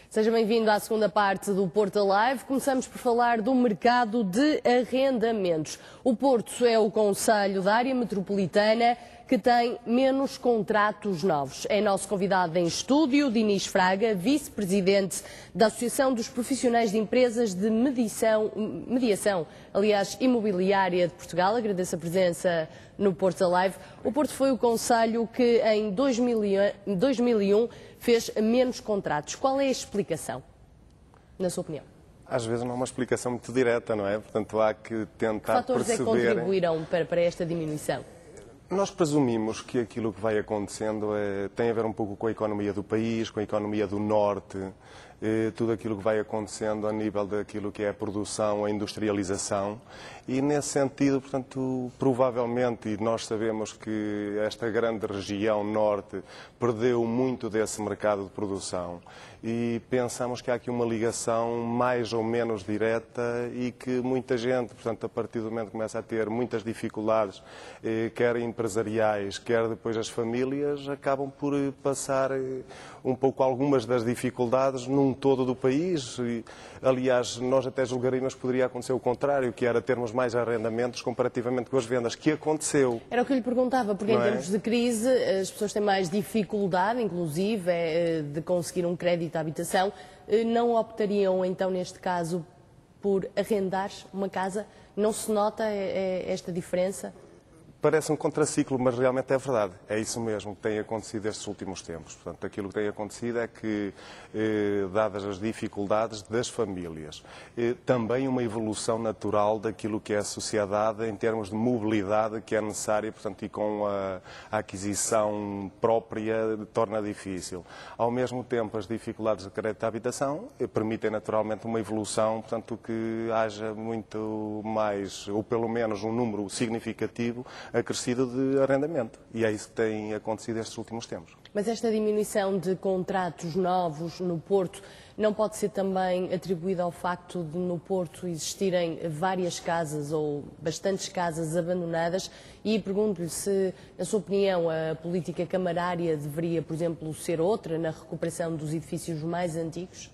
Seja bem-vindo à segunda parte do Porto Live. Começamos por falar do mercado de arrendamentos. O Porto é o concelho da área metropolitana que tem menos contratos novos. É nosso convidado em estúdio, Dinis Fraga, vice-presidente da Associação dos Profissionais de Empresas de Mediação Imobiliária de Portugal. Agradeço a presença no Porto Live. O Porto foi o concelho que em 2001 fez menos contratos. Qual é a explicação, na sua opinião? Às vezes não é uma explicação muito direta, não é? Portanto, há que tentar perceber... Que fatores é que contribuíram para esta diminuição? Nós presumimos que aquilo que vai acontecendo tem a ver um pouco com a economia do país, com a economia do Norte, tudo aquilo que vai acontecendo a nível daquilo que é a produção, a industrialização. E nesse sentido, portanto, provavelmente, e nós sabemos que esta grande região Norte perdeu muito desse mercado de produção. E pensamos que há aqui uma ligação mais ou menos direta e que muita gente, portanto, a partir do momento que começa a ter muitas dificuldades, quer empresariais, quer depois as famílias, acabam por passar um pouco algumas das dificuldades num todo do país. E, aliás, nós até julgaríamos que poderia acontecer o contrário, que era termos mais arrendamentos comparativamente com as vendas, que aconteceu. Era o que eu lhe perguntava, porque em termos de crise as pessoas têm mais dificuldade, inclusive, de conseguir um crédito à habitação. Não optariam, então, neste caso, por arrendar uma casa? Não se nota esta diferença? Parece um contraciclo, mas realmente é verdade. É isso mesmo que tem acontecido estes últimos tempos. Portanto, aquilo que tem acontecido é que, dadas as dificuldades das famílias, também uma evolução natural daquilo que é a sociedade em termos de mobilidade que é necessária, portanto, e com a aquisição própria torna difícil. Ao mesmo tempo, as dificuldades de crédito à habitação permitem naturalmente uma evolução, portanto, que haja muito mais, ou pelo menos um número significativo, acrescido de arrendamento. E é isso que tem acontecido estes últimos tempos. Mas esta diminuição de contratos novos no Porto não pode ser também atribuída ao facto de no Porto existirem várias casas ou bastantes casas abandonadas? E pergunto-lhe se, na sua opinião, a política camarária deveria, por exemplo, ser outra na recuperação dos edifícios mais antigos?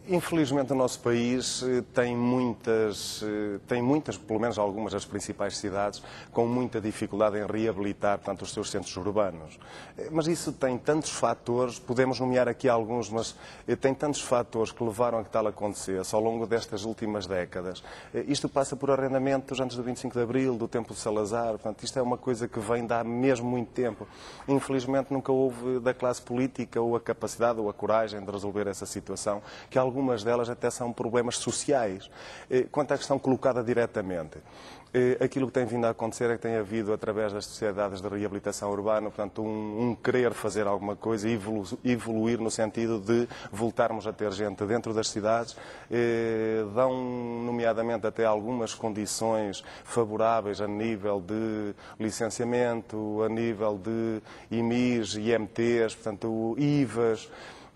Infelizmente o nosso país tem muitas, pelo menos algumas das principais cidades, com muita dificuldade em reabilitar, portanto, os seus centros urbanos. Mas isso tem tantos fatores, podemos nomear aqui alguns, mas tem tantos fatores que levaram a que tal acontecesse ao longo destas últimas décadas. Isto passa por arrendamentos antes do 25 de Abril, do tempo de Salazar, portanto, isto é uma coisa que vem de há mesmo muito tempo. Infelizmente nunca houve da classe política ou a capacidade ou a coragem de resolver essa situação, que algumas delas até são problemas sociais. Quanto à questão colocada diretamente, aquilo que tem vindo a acontecer é que tem havido, através das sociedades de reabilitação urbana, portanto, um querer fazer alguma coisa e evoluir no sentido de voltarmos a ter gente dentro das cidades, dão, nomeadamente, até algumas condições favoráveis a nível de licenciamento, a nível de IMIs, IMTs, portanto, IVAs.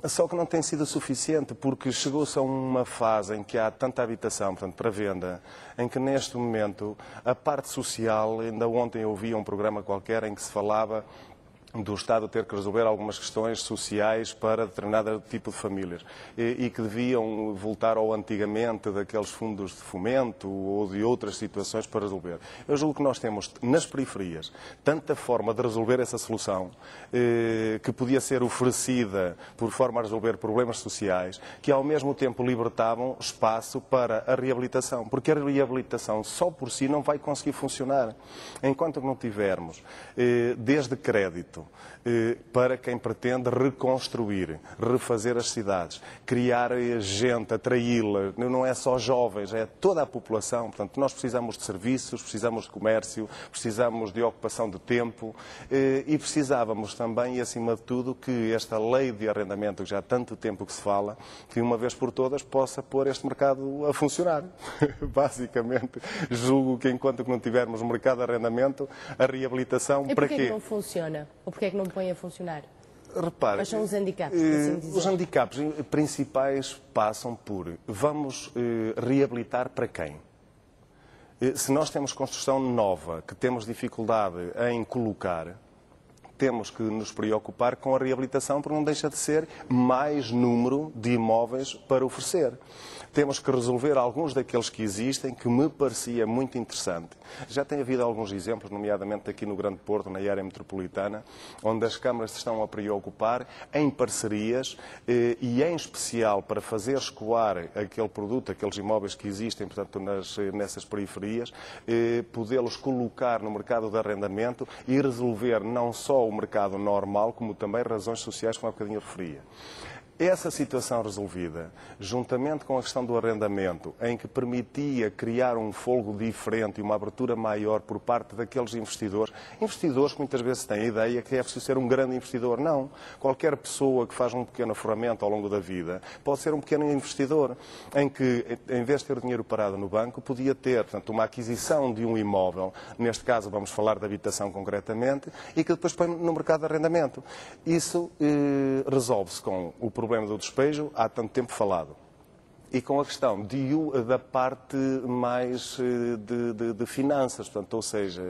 Só que não tem sido suficiente, porque chegou-se a uma fase em que há tanta habitação, portanto, para venda, em que neste momento a parte social, ainda ontem eu ouvi um programa qualquer em que se falava do Estado ter que resolver algumas questões sociais para determinado tipo de famílias e que deviam voltar ao antigamente daqueles fundos de fomento ou de outras situações para resolver. Eu julgo que nós temos nas periferias tanta forma de resolver essa solução que podia ser oferecida por forma a resolver problemas sociais que ao mesmo tempo libertavam espaço para a reabilitação, porque a reabilitação só por si não vai conseguir funcionar enquanto não tivermos desde crédito para quem pretende reconstruir, refazer as cidades, criar gente, atraí-la, não é só jovens, é toda a população. Portanto, nós precisamos de serviços, precisamos de comércio, precisamos de ocupação de tempo e precisávamos também, e acima de tudo, que esta lei de arrendamento, que já há tanto tempo que se fala, que uma vez por todas possa pôr este mercado a funcionar. Basicamente, julgo que enquanto que não tivermos mercado de arrendamento, a reabilitação, para quê? E porquê que não funciona? Ou porquê que não põe a funcionar? Repare, quais são os handicaps, por assim dizer? Os handicaps principais passam por vamos reabilitar para quem? Se nós temos construção nova, que temos dificuldade em colocar, temos que nos preocupar com a reabilitação, porque não deixa de ser mais número de imóveis para oferecer. Temos que resolver alguns daqueles que existem, que me parecia muito interessante. Já tem havido alguns exemplos, nomeadamente aqui no Grande Porto, na área metropolitana, onde as câmaras se estão a preocupar em parcerias e, em especial, para fazer escoar aquele produto, aqueles imóveis que existem, portanto, nessas periferias, podê-los colocar no mercado de arrendamento e resolver não só o mercado normal, como também razões sociais, como há bocadinho referia. Essa situação resolvida, juntamente com a questão do arrendamento, em que permitia criar um folgo diferente e uma abertura maior por parte daqueles investidores que muitas vezes têm a ideia que é preciso ser um grande investidor. Não. Qualquer pessoa que faz um pequeno afloramento ao longo da vida pode ser um pequeno investidor, em que, em vez de ter o dinheiro parado no banco, podia ter, portanto, uma aquisição de um imóvel, neste caso vamos falar de habitação concretamente, e que depois põe no mercado de arrendamento. Isso resolve-se com o problema do despejo, há tanto tempo falado. E com a questão da parte mais de finanças, portanto, ou seja,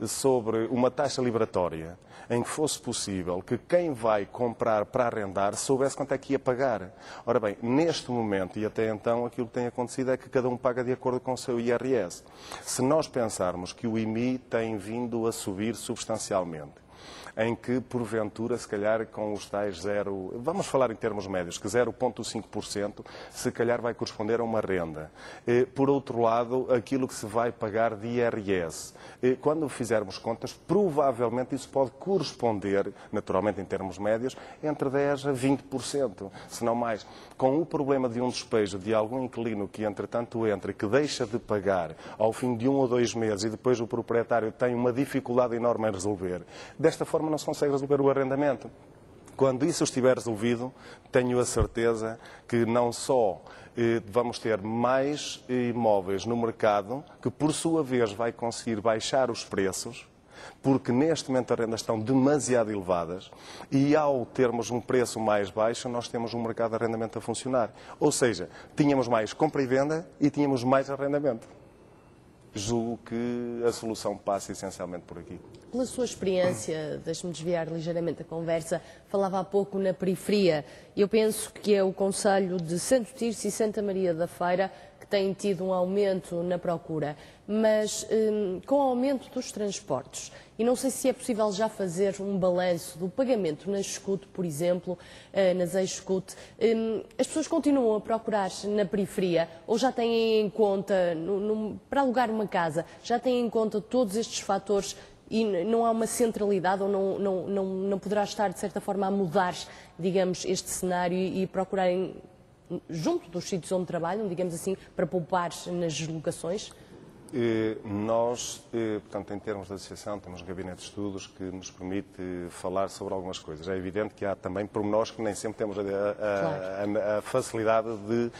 sobre uma taxa liberatória, em que fosse possível que quem vai comprar para arrendar soubesse quanto é que ia pagar. Ora bem, neste momento e até então, aquilo que tem acontecido é que cada um paga de acordo com o seu IRS. Se nós pensarmos que o IMI tem vindo a subir substancialmente, em que, porventura, se calhar com os tais vamos falar em termos médios, que 0,5% se calhar vai corresponder a uma renda. Por outro lado, aquilo que se vai pagar de IRS. Quando fizermos contas, provavelmente isso pode corresponder, naturalmente em termos médios, entre 10% a 20%, se não mais. Com o problema de um despejo de algum inquilino que, entretanto, entra e que deixa de pagar ao fim de 1 ou 2 meses e depois o proprietário tem uma dificuldade enorme em resolver, desta forma não se consegue resolver o arrendamento. Quando isso estiver resolvido, tenho a certeza que não só vamos ter mais imóveis no mercado, que por sua vez vai conseguir baixar os preços, porque neste momento as rendas estão demasiado elevadas e ao termos um preço mais baixo, nós temos um mercado de arrendamento a funcionar. Ou seja, tínhamos mais compra e venda e tínhamos mais arrendamento. Julgo que a solução passa essencialmente por aqui. Pela sua experiência, deixe-me desviar ligeiramente a conversa, falava há pouco na periferia. Eu penso que é o concelho de Santo Tirso e Santa Maria da Feira que têm tido um aumento na procura, mas com o aumento dos transportes, e não sei se é possível já fazer um balanço do pagamento na escute, por exemplo, nas ex-escute, as pessoas continuam a procurar na periferia ou já têm em conta, para alugar uma casa, já têm em conta todos estes fatores e não há uma centralidade ou não poderá estar, de certa forma, a mudar, digamos, este cenário e procurarem junto dos sítios onde trabalham, digamos assim, para poupar nas deslocações? Nós, portanto, em termos de associação, temos um gabinete de estudos que nos permite falar sobre algumas coisas. É evidente que há também pormenores que nem sempre temos a facilidade de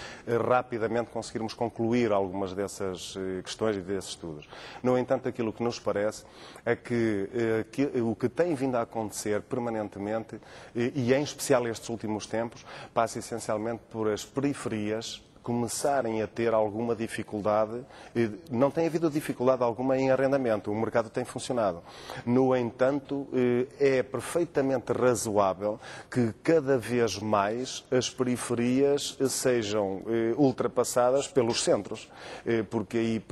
rapidamente conseguirmos concluir algumas dessas questões e desses estudos. No entanto, aquilo que nos parece é que o que tem vindo a acontecer permanentemente, e em especial estes últimos tempos, passa essencialmente por as periferias começarem a ter alguma dificuldade. Não tem havido dificuldade alguma em arrendamento, o mercado tem funcionado. No entanto, é perfeitamente razoável que cada vez mais as periferias sejam ultrapassadas pelos centros, porque aí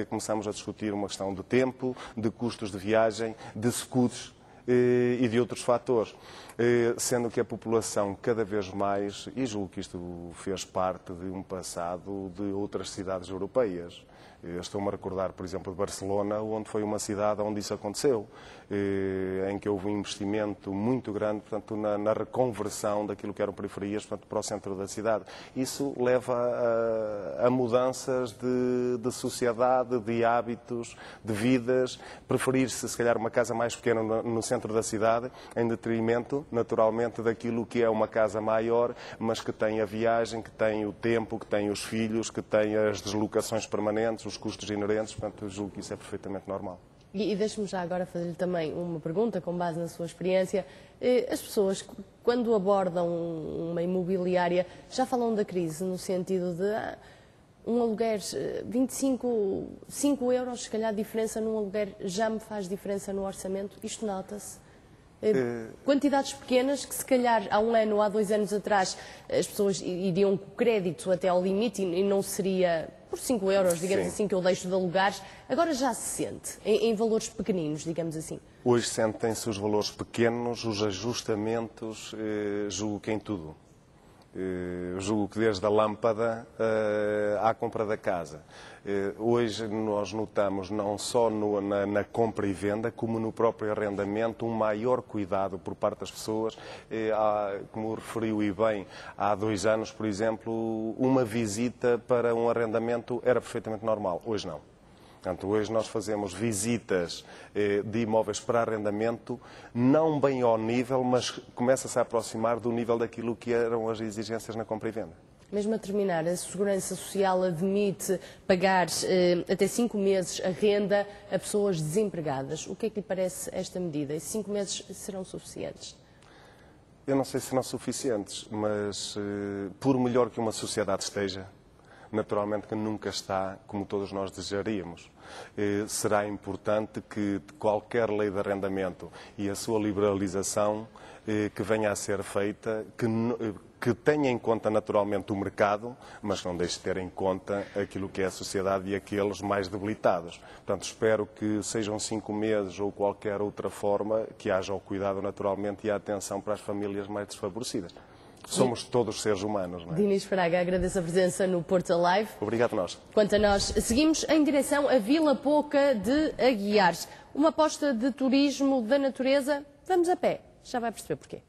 começamos a discutir uma questão de tempo, de custos de viagem, de scooters e de outros fatores, sendo que a população cada vez mais, e julgo que isto fez parte de um passado de outras cidades europeias. Estou-me a recordar, por exemplo, de Barcelona, onde foi uma cidade onde isso aconteceu, em que houve um investimento muito grande, portanto, na reconversão daquilo que eram periferias, portanto, para o centro da cidade. Isso leva a mudanças de sociedade, de hábitos, de vidas, preferir-se, se calhar, uma casa mais pequena no centro da cidade, em detrimento, naturalmente, daquilo que é uma casa maior, mas que tem a viagem, que tem o tempo, que tem os filhos, que tem as deslocações permanentes, os custos inerentes, portanto, eu julgo que isso é perfeitamente normal. E deixe-me já agora fazer-lhe também uma pergunta, com base na sua experiência. As pessoas, quando abordam uma imobiliária, já falam da crise, no sentido de Um aluguer, 5 euros, se calhar, diferença num aluguer já me faz diferença no orçamento. Isto nota-se. Quantidades pequenas que, se calhar, há um ano ou há 2 anos atrás, as pessoas iriam com crédito até ao limite e não seria por 5 euros, digamos assim, que eu deixo de alugar. Agora já se sente, em valores pequeninos, digamos assim. Hoje sentem-se os valores pequenos, os ajustamentos, julgo que em tudo. Julgo que desde a lâmpada à compra da casa. Hoje nós notamos não só na compra e venda, como no próprio arrendamento, um maior cuidado por parte das pessoas. Como referiu e bem, há 2 anos, por exemplo, uma visita para um arrendamento era perfeitamente normal. Hoje não. Portanto, hoje nós fazemos visitas de imóveis para arrendamento, não bem ao nível, mas começa-se a aproximar do nível daquilo que eram as exigências na compra e venda. Mesmo a terminar, a Segurança Social admite pagar até 5 meses a renda a pessoas desempregadas. O que é que lhe parece esta medida? E 5 meses serão suficientes? Eu não sei se serão suficientes, mas por melhor que uma sociedade esteja, naturalmente que nunca está como todos nós desejaríamos. Será importante que qualquer lei de arrendamento e a sua liberalização que venha a ser feita, que tenha em conta naturalmente o mercado, mas não deixe de ter em conta aquilo que é a sociedade e aqueles mais debilitados. Portanto, espero que sejam 5 meses ou qualquer outra forma, que haja o cuidado naturalmente e a atenção para as famílias mais desfavorecidas. Somos todos seres humanos, não é? Dinis Fraga, agradeço a presença no Porto Alive. Obrigado a nós. Quanto a nós, seguimos em direção a Vila Pouca de Aguiar. Uma aposta de turismo da natureza, vamos a pé. Já vai perceber porquê.